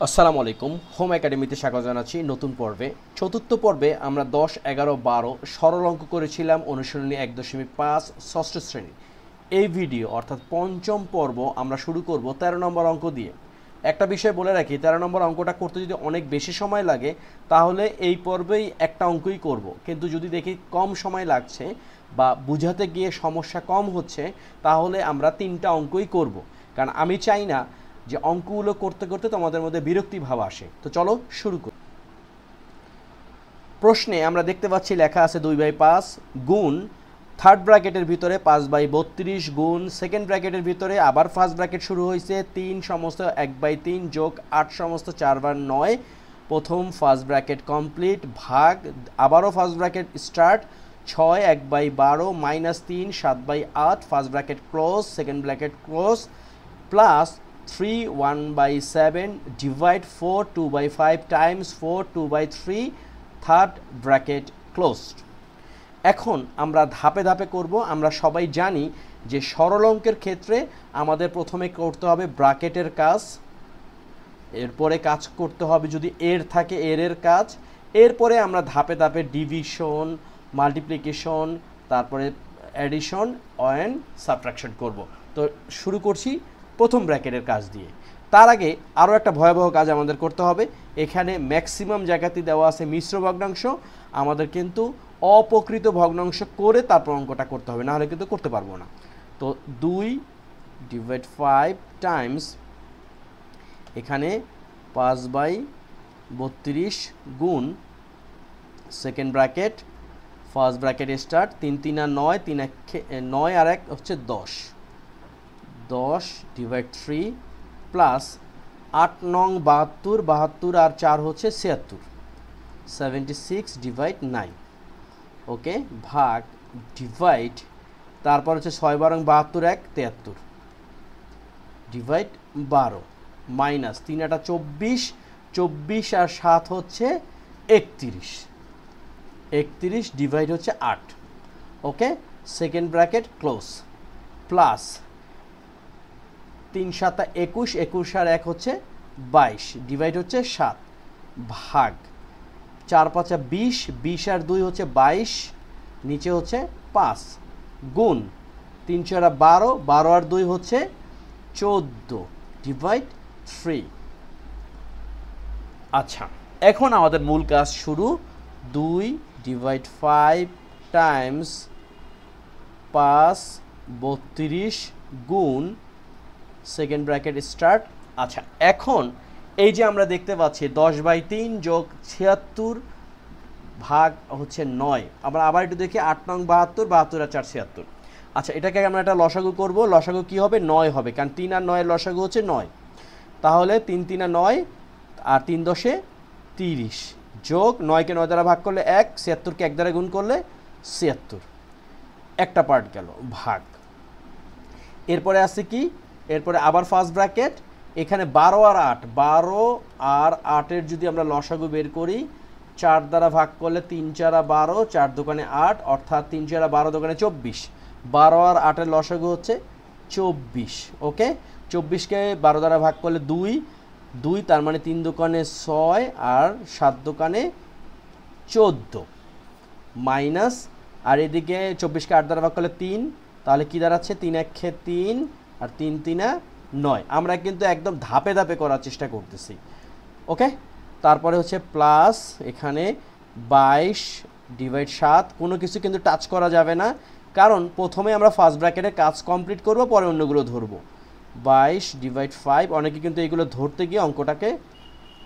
আসসালামু আলাইকুম। হোম একাডেমিতে স্বাগত জানাচ্ছি নতুন পর্বে। চতুর্থ পর্বে আমরা 10, 11, 12 সরল অঙ্ক করেছিলাম অনুশীলনী 1.5 ষষ্ঠ শ্রেণী। এই ভিডিও অর্থাৎ পঞ্চম পর্ব আমরা শুরু করব 13 নম্বর অঙ্ক দিয়ে। একটা বিষয় বলে রাখি, 13 নম্বর অঙ্কটা করতে যদি অনেক বেশি সময় লাগে তাহলে এই পর্বেই একটা অঙ্কই করব, কিন্তু যদি দেখি কম সময় লাগছে বা বুঝাতে গিয়ে সমস্যা কম হচ্ছে তাহলে আমরা 3টা অঙ্কই করব, কারণ আমি চাই না যে অঙ্কগুলো করতে করতে তোমাদের মধ্যে বিরক্তি ভাব আসে। তো চলো শুরু করি। প্রশ্নে আমরা দেখতে পাচ্ছি লেখা আছে 2/5 গুণ থার্ড ব্র্যাকেটের ভিতরে 5/32 গুণ সেকেন্ড ব্র্যাকেটের ভিতরে আবার ফার্স্ট ব্র্যাকেট শুরু হয়েছে 3 সমস্ত 1/3 যোগ 8 সমস্ত 4/9। প্রথম ফার্স্ট ব্র্যাকেট কমপ্লিট ভাগ আবারও first bracket start 6 1/12 minus 3 7/8 first bracket close second bracket close plus 3 1/7 divide 4 2/5 times 4 2/3 third bracket closed. এখন আমরা ধাপে ধাপে করব। আমরা সবাই জানি যে সরল অঙ্কের ক্ষেত্রে আমাদের প্রথমে করতে হবে ব্র্যাকেটের কাজ, এরপরে কাজ করতে হবে যদি এর থাকে এর কাজ, এরপরে আমরা ধাপে ধাপে ডিভিশন মাল্টিপ্লিকেশন তারপরে অ্যাডিশন অ্যান্ড সাবট্রাকশন করব। তো শুরু করছি প্রথম ব্র্যাকেটের কাজ দিয়ে। তার আগে আরও একটা ভয়াবহ কাজ আমাদের করতে হবে। এখানে ম্যাক্সিমাম জায়গাতেই দেওয়া আছে মিশ্র ভগ্নাংশ, আমাদের কিন্তু অপ্রকৃত ভগ্নাংশ করে তারপর অঙ্কটা করতে হবে, নাহলে কিন্তু করতে পারবো না। তো 2/5 টাইমস এখানে 5/32 গুণ second bracket first bracket start 3 3 আর 9 3 9 আর 1 হচ্ছে 10 10 ডিভাইড 3 প্লাস 8 নং 72 72 আর 4 হচ্ছে 76 76 ডিভাইড 9 ওকে ভাগ ডিভাইড তারপর হচ্ছে 6 12 72 1 73 ডিভাইড 12 মাইনাস 3 8 24 24 আর 7 হচ্ছে 31 31 ডিভাইড হচ্ছে 8 okay second bracket close plus 3 7 21 21 আর 1 হচ্ছে 22 ডিভাইড হচ্ছে 7 ভাগ 4 5 20 20 আর 2 হচ্ছে 22 নিচে হচ্ছে 5 গুণ 3 4 12 12 আর 2 হচ্ছে 14 ডিভাইড 3। আচ্ছা, এখন আমাদের মূল কাজ শুরু। 2/5 টাইমস 5/32 গুণ সেকেন্ড ব্র্যাকেট স্টার্ট। আচ্ছা, এখন এই যে আমরা দেখতে পাচ্ছি 10/3 যোগ 76 ভাগ হচ্ছে 9। আমরা আবার একটু দেখি 8 নং 72 72 আর 4 76। আচ্ছা, এটাকে আমরা একটা লসাগু করব। লসাগু কি হবে? 9 হবে, কারণ 3 আর 9 এর লসাগু হচ্ছে 9। তাহলে 3 3 আর 9 আর 3 10 30 যোগ 9কে 9 দ্বারা ভাগ করলে 1 76কে 1 দ্বারা গুণ করলে 76 একটা পার্ট গেল ভাগ। এরপরে আছে কি? এরপরে আবার ফার্স্ট ব্র্যাকেট এখানে 12 আর 8 12 আর 8-এর যদি আমরা লসাগু বের করি 4 দ্বারা ভাগ করলে 3 4 12 4 দোকানে 8 অর্থাৎ 3 4 12 দোকানে 24 12 আর 8-এর লসাগু হচ্ছে 24 ওকে 24কে 12 দ্বারা ভাগ করলে 2 2 তার মানে 3 দোকানে 6 আর 7 দোকানে 14 মাইনাস আর এদিকে 24কে 8 দ্বারা ভাগ করলে 3 তাহলে কি দাঁড়াচ্ছে 3 1 3 আর 3 3 9। আমরা কিন্তু একদম ধাপে ধাপে করার চেষ্টা করতেছি ওকে। তারপরে হচ্ছে প্লাস এখানে 22 ডিভাইড 7 কোনো কিছু কিন্তু টাচ করা যাবে না, কারণ প্রথমে আমরা ফার্স্ট ব্র্যাকেটের কাজ কমপ্লিট করব, পরে অন্যগুলো ধরবো। 22 ডিভাইড 5 অনেকে কিন্তু এইগুলো ধরতে গিয়ে অঙ্কটাকে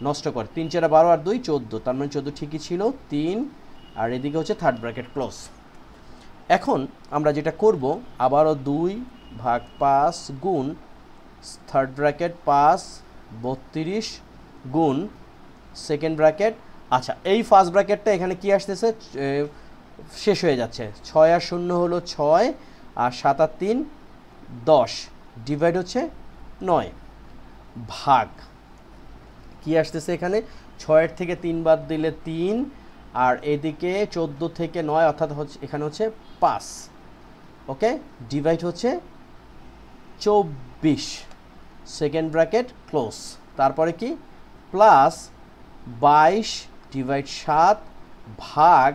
নষ্ট করে। 3 4 12 আর 2 14 তার মানে 14 ঠিকই ছিল 3 আর এদিকে হচ্ছে থার্ড ব্র্যাকেট ক্লোজ। এখন আমরা যেটা করব আবারও 2/5 গুণ থার্ড ব্র্যাকেট 5/32 গুণ সেকেন্ড ব্র্যাকেট। আচ্ছা, এই ফার্স্ট ব্র্যাকেটটা এখানে কি আসতেছে শেষ হয়ে যাচ্ছে 6 আর 0 হলো 6 আর 7 আর 3 10 ডিভাইড হচ্ছে 9 ভাগ কি আসতেছে এখানে 6-এর থেকে 3 বাদ দিলে 3 আর এদিকে 14 থেকে 9 অর্থাৎ হচ্ছে এখানে হচ্ছে 5 ওকে ডিভাইড হচ্ছে 24 সেকেন্ড ব্র্যাকেট ক্লোজ তারপরে কি প্লাস 22 ডিভাইড 7 ভাগ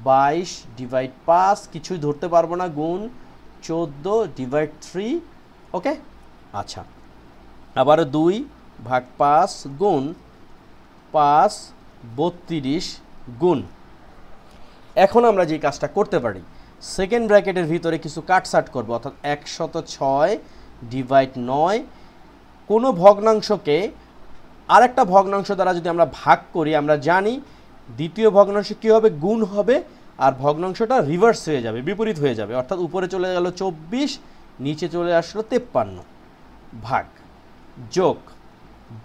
22 ডিভাইড 5 কিছুই ধরতে পারবো না, গুণ 14 ডিভাইড 3। ওকে, আচ্ছা আবারও 2 ভাগ 5 গুণ 5 32 গুণ। এখন আমরা যে কাজটা করতে পারি, সেকেন্ড ব্র্যাকেটের ভিতরে কিছু কাটছাট করব, অর্থাৎ 106 ডিভাইড 9। কোনো ভগ্নাংশকে আরেকটা ভগ্নাংশ দ্বারা যদি আমরা ভাগ করি, আমরা জানি দ্বিতীয় ভগ্নাংশ কী হবে, গুণ হবে, আর ভগ্নাংশটা রিভার্স হয়ে যাবে, বিপরীত হয়ে যাবে। অর্থাৎ উপরে চলে গেল 24, নিচে চলে আসলো 53 ভাগ যোগ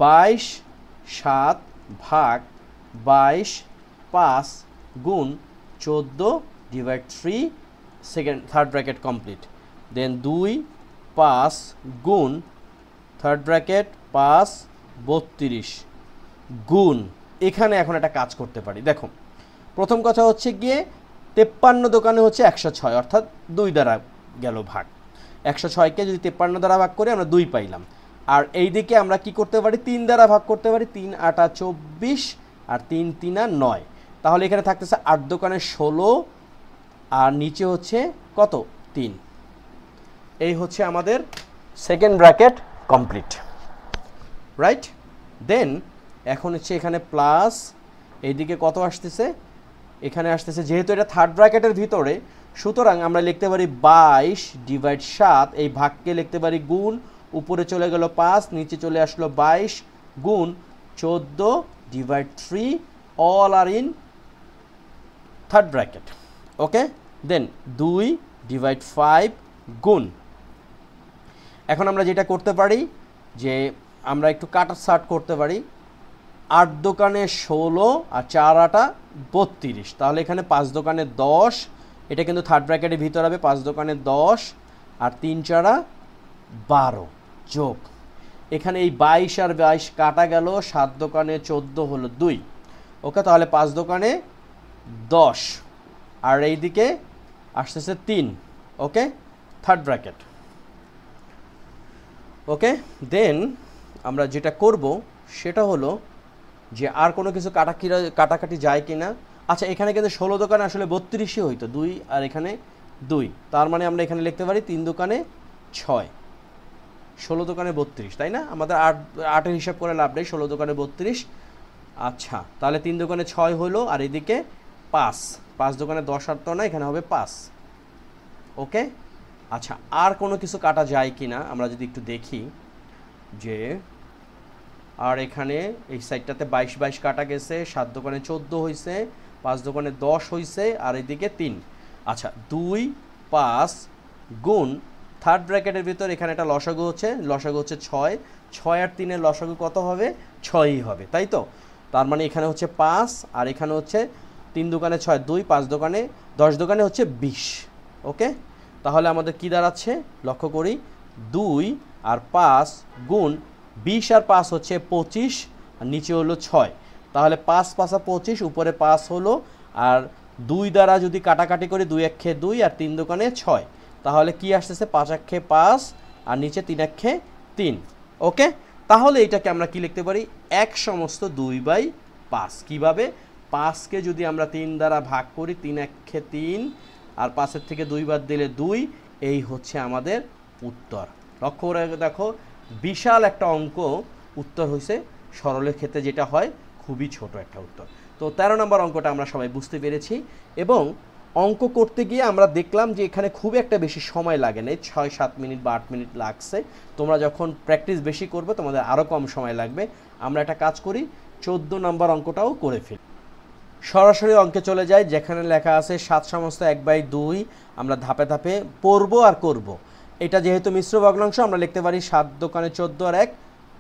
22 7 ভাগ 22 5 গুণ 14 ডিভাইড 3, থার্ড ব্র্যাকেট কমপ্লিট। দেন 2 5 গুণ থার্ড ব্র্যাকেট 5 32 গুণ। এখানে এখন একটা কাজ করতে পারি। দেখো, প্রথম কথা হচ্ছে গিয়ে 53 দোকানে হচ্ছে 106, অর্থাৎ 2 দ্বারা গেল ভাগ। 106কে যদি 53 দ্বারা ভাগ করি আমরা 2 পাইলাম। আর এই দিকে আমরা কি করতে পারি, 3 দ্বারা ভাগ করতে পারি। 3 8 24 আর 3 3 9। তাহলে এখানে থাকতেছে 8 দোকানে 16 আর নিচে হচ্ছে কত, 3। এই হচ্ছে আমাদের সেকেন্ড ব্র্যাকেট কমপ্লিট, রাইট। দেন এখন হচ্ছে এখানে প্লাস, এইদিকে কত আসতেছে, এখানে আসতেছে, যেহেতু এটা থার্ড ব্র্যাকেটের ভিতরে, সুতরাং আমরা লিখতে পারি 22 ডিভাইড 7, এই ভাগকে লিখতে পারি গুণ, উপরে চলে গেল 5, নিচে চলে আসলো 22 গুণ 14 divide 3, all are in third bracket. Okay, then 2 divide 5 গুণ। এখন আমরা যেটা করতে পারি যে আমরা একটু কাটাছাট করতে পারি। 8 দোকানে 16 আর 4 8 32, তাহলে এখানে 5 দোকানে 10, এটা কিন্তু থার্ড ব্র্যাকেটের ভিতর হবে। 5 দোকানে 10 আর 3 4 12 যোগ, এখানে এই 22 আর 22 কাটা গেল, 7 দোকানে 14 হলো 2। ওকে, তাহলে 5 দোকানে 10 আর এই দিকে আসতেছে 3। ওকে, থার্ড ব্র্যাকেট। ওকে, দেন আমরা যেটা করব সেটা হলো যে আর কোনো কিছু কাটাকাটি যায় কি না। আচ্ছা, এখানে কিন্তু 16 দোকানে আসলে 32ই হইতো, 2 আর এখানে 2, তার মানে আমরা এখানে লিখতে পারি 3 দোকানে 6, 16 দোকানে 32, তাই না? আমাদের 8-এর হিসাব করে লাভ নেই, 16 দোকানে 32। আচ্ছা, তাহলে 3 দোকানে 6 হলো, আর এদিকে 5 দোকানে 10 আর তো না, এখানে হবে 5। ওকে, আচ্ছা আর কোনো কিছু কাটা যায় কি না আমরা যদি একটু দেখি, যে আর এখানে এই সাইডটাতে 22 22 কাটা গেছে, 7 দোকানে 14 হয়েছে, 5 দোকানে 10 হয়েছে, আর এদিকে 3। আচ্ছা, 2 5 গুণ থার্ড ব্র্যাকেটের ভিতর এখানে একটা লসাগু হচ্ছে 6, 6 আর 3 এর লসাগু কত হবে, 6ই হবে, তাই তো? তার মানে এখানে হচ্ছে 5 আর এখানে হচ্ছে 3 দোকানে 6 2, 5 দোকানে 10 দোকানে হচ্ছে 20। ওকে, তাহলে আমাদের কি দাঁড়াচ্ছে লক্ষ্য করি, 2 আর 5 গুণ 20 আর 5 হচ্ছে 25, আর নিচে হলো 6, তাহলে 5 5 25, উপরে 5 হলো, আর 2 দ্বারা যদি কাটাকাটি করি 2 1 2 আর 3 দোকানে 6, তাহলে কি আসতেছে 5 1 5 আর নিচে 3 1 3। ওকে, তাহলে এটাকে আমরা কি লিখতে পারি, 1 সমস্ত 2/5। কিভাবে, 5কে যদি আমরা 3 দ্বারা ভাগ করি, 3 1 3 আর 5-এর থেকে 2 বাদ দিলে 2, এই হচ্ছে আমাদের উত্তর। লক্ষ্য করে দেখো, বিশাল একটা অঙ্ক উত্তর হয়েছে, সরলের ক্ষেত্রে যেটা হয় খুবই ছোট একটা উত্তর। তো 13 নম্বর অঙ্কটা আমরা সবাই বুঝতে পেরেছি, এবং অঙ্ক করতে গিয়ে আমরা দেখলাম যে এখানে খুব একটা বেশি সময় লাগে না, 6-7 মিনিট বা 8 মিনিট লাগছে। তোমরা যখন প্র্যাকটিস বেশি করবে তোমাদের আরও কম সময় লাগবে। আমরা একটা কাজ করি, 14 নম্বর অঙ্কটাও করে ফেলি। সরাসরি অঙ্কে চলে যাই, যেখানে লেখা আছে 7 সমস্ত 1/2। আমরা ধাপে ধাপে পড়ব আর করব। এটা যেহেতু মিশ্র ভগ্নাংশ, আমরা লিখতে পারি 7 দোকানে 14 আর 1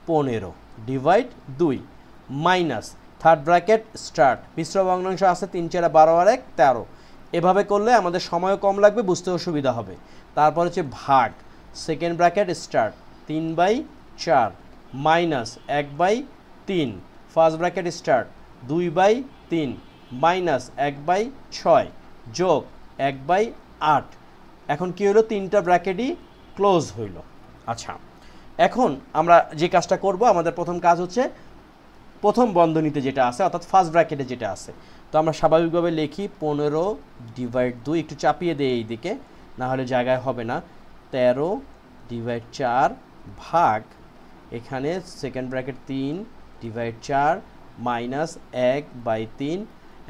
15 divide 2 minus third bracket start, মিশ্র ভগ্নাংশ আছে 3 4 12 আর 1 13। এভাবে করলে আমাদের সময়ও কম লাগবে, বুঝতেও সুবিধা হবে। তারপর হচ্ছে ভাগ, second bracket start 3/4 minus 1/3, first bracket start 2/3 minus 1/6 যোগ 1/8। এখন কি হলো, 3টা ব্র্যাকেটই ক্লোজ হইল। আচ্ছা, এখন আমরা যে কাজটা করব, আমাদের প্রথম কাজ হচ্ছে প্রথম বন্ধনীতে যেটা আছে অর্থাৎ ফার্স্ট ব্র্যাকেটে যেটা আছে। তো আমরা স্বাভাবিকভাবে লিখি 15 ডিভাইড 2, একটু চাপিয়ে দেই এই দিকে, না হলে জায়গায় হবে না। 13 ডিভাইড 4 ভাগ এখানে সেকেন্ড ব্র্যাকেট 3 ডিভাইড 4 মাইনাস 1/3।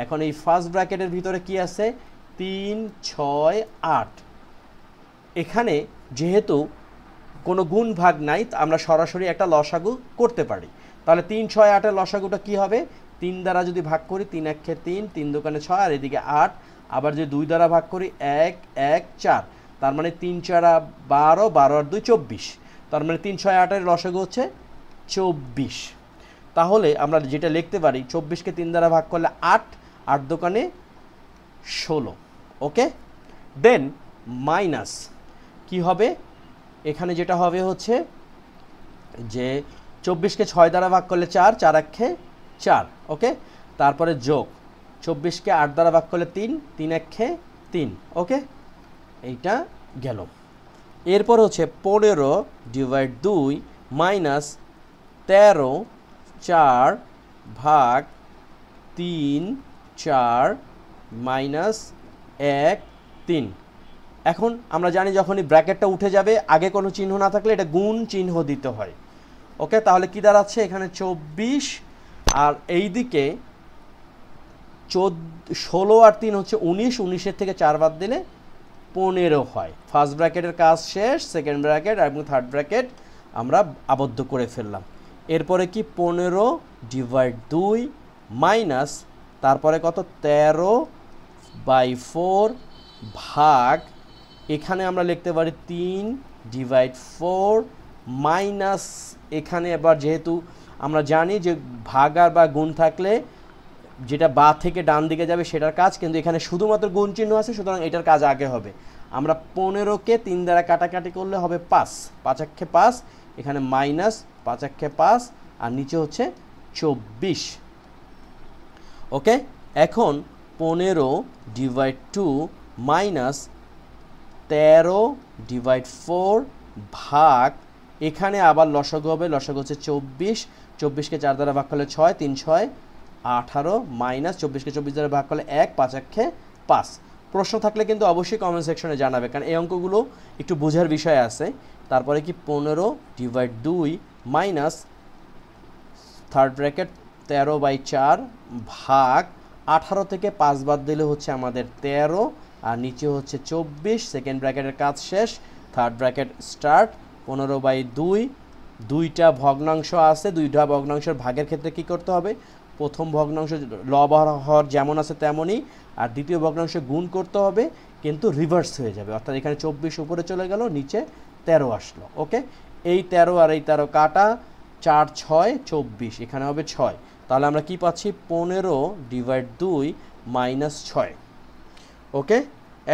এখন এই ফার্স্ট ব্র্যাকেটের ভিতরে কি আছে 3 6 8। এখানে যেহেতু কোনো গুণ ভাগ নাই আমরা সরাসরি একটা লসাগু করতে পারি। তাহলে 3 6 8 এর লসাগুটা কি হবে, 3 দ্বারা যদি ভাগ করি 3 1 3, 3 দোকানে 6 আর এদিকে 8, আবার যদি 2 দ্বারা ভাগ করি 1 1 4, তার মানে 3 4 12, 12 আর 2 24, তার মানে 3 6 8 এর লসাগু হচ্ছে 24। তাহলে আমরা যেটা লিখতে পারি 24কে 3 দ্বারা ভাগ করলে 8, 8 দোকানে 16। ওকে, দেন মাইনাস কি হবে, এখানে যেটা হবে হচ্ছে যে 24কে 6 দ্বারা ভাগ করলে 4, 4 1 4। ওকে, তারপরে যোগ 24কে 8 দ্বারা ভাগ করলে 3, 3 1 3। ওকে, এইটা গেল। এরপর হচ্ছে 15 ডিভাইড 2 মাইনাস 13 4 ভাগ 3 4 মাইনাস 1 3। এখন আমরা জানি যখনই ব্র্যাকেটটা উঠে যাবে আগে কোনো চিহ্ন না থাকলে এটা গুণ চিহ্ন দিতে হয়। ওকে, তাহলে কি দাঁড়াচ্ছে এখানে 24, আর এই দিকে 16 আর 3 হচ্ছে 19, 19-এর থেকে 4 বাদ দিলে 15 হয়। ফার্স্ট ব্র্যাকেটের কাজ শেষ, সেকেন্ড ব্র্যাকেট এবং থার্ড ব্র্যাকেট আমরা আবদ্ধ করে ফেললাম। এরপরে কি 15 ডিভাইড 2 মাইনাস তারপরে কত 13/4 ভাগ এখানে আমরা লিখতে পারি 3 ডিভাইড 4 মাইনাস এখানে এবার যেহেতু আমরা জানি যে ভাগার বা গুণ থাকলে যেটা বা থেকে ডান দিকে যাবে সেটার কাজ, কিন্তু এখানে শুধুমাত্র গুণ চিহ্ন আছে, সুতরাং এটার কাজ আগে হবে। আমরা 15কে 3 দ্বারা কাটাকাটি করলে হবে 5, 5 1 5, এখানে মাইনাস 5 1 5 আর নিচে হচ্ছে 24। ওকে, এখন 15 ডিভাইড 2 মাইনাস 13 ডিভাইড 4 ভাগ এখানে আবার লসাগু হবে, লসাগু হচ্ছে 24, 24কে 4 দ্বারা ভাগ করলে 6, 3 6 18 মাইনাস 24কে 24 দ্বারা ভাগ করলে 1, 5 1 5। প্রশ্ন থাকলে কিন্তু অবশ্যই কমেন্ট সেকশনে জানাবে, কারণ এই অঙ্কগুলো একটু বোঝার বিষয় আছে। তারপরে কি 15 ডিভাইড 2 মাইনাস থার্ড ব্র্যাকেট 13/4 ভাগ 18 থেকে 5 বাদ দিলে হচ্ছে আমাদের 13 আর নিচে হচ্ছে 24, সেকেন্ড ব্র্যাকেটের কাজ শেষ, থার্ড ব্র্যাকেট স্টার্ট। 15/2, দুইটা ভগ্নাংশ আছে, দুইটা ভগ্নাংশের ভাগের ক্ষেত্রে কি করতে হবে, প্রথম ভগ্নাংশ লব-হর যেমন আছে তেমনই, আর দ্বিতীয় ভগ্নাংশ গুণ করতে হবে, কিন্তু রিভার্স হয়ে যাবে, অর্থাৎ এখানে 24 উপরে চলে গেল, নিচে 13 আসলো। ওকে, এই 13 আর এই 13 কাটা, 4 6 24, এখানে হবে 6। তাহলে আমরা কি পাচ্ছি 15 ডিভাইড 2 মাইনাস 6। ওকে,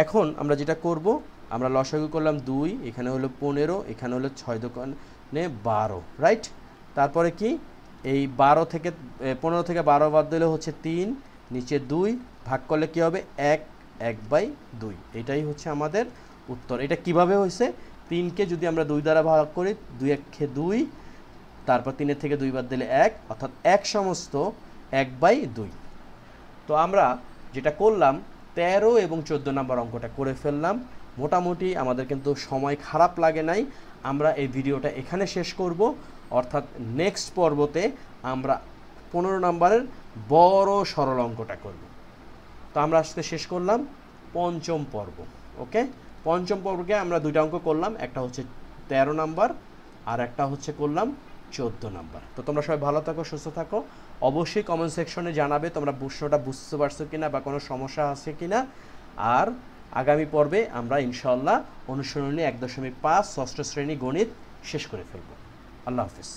এখন আমরা যেটা করব, আমরা লসাগু করলাম 2, এখানে হলো 15, এখানে হলো 6 দোকানে 12, রাইট। তারপরে কি এই 12 থেকে 15 থেকে 12 বাদ দিলে হচ্ছে 3, নিচে 2, ভাগ করলে কি হবে 1 1/2। এটাই হচ্ছে আমাদের উত্তর। এটা কিভাবে হয়েছে, 3কে যদি আমরা 2 দ্বারা ভাগ করি 2 1 2, তারপর 3-এর থেকে 2 বাদ দিলে 1, অর্থাৎ 1 সমস্ত 1/2। তো আমরা যেটা করলাম 13 এবং 14 নম্বর অঙ্কটা করে ফেললাম। মোটামুটি আমাদের কিন্তু সময় খারাপ লাগে নাই। আমরা এই ভিডিওটা এখানে শেষ করব, অর্থাৎ নেক্সট পর্বতে আমরা 15 নম্বরের বড় সরল অঙ্কটা করব। তো আমরা আজকে শেষ করলাম পঞ্চম পর্ব। ওকে, পঞ্চম পর্বকে আমরা দুইটা অঙ্ক করলাম, একটা হচ্ছে 13 নাম্বার আর একটা হচ্ছে করলাম 14 নাম্বার। তো তোমরা সবাই ভালো থাকো, সুস্থ থাকো। অবশ্যই কমেন্ট সেকশনে জানাবে তোমরা প্রশ্নটা বুঝতে পারছো কিনা বা কোনো সমস্যা আছে কিনা। আর আগামী পর্বে আমরা ইনশাআল্লাহ অনুশীলনী 1.5 ষষ্ঠ শ্রেণী গণিত শেষ করে ফেলব। আল্লাহ হাফিজ।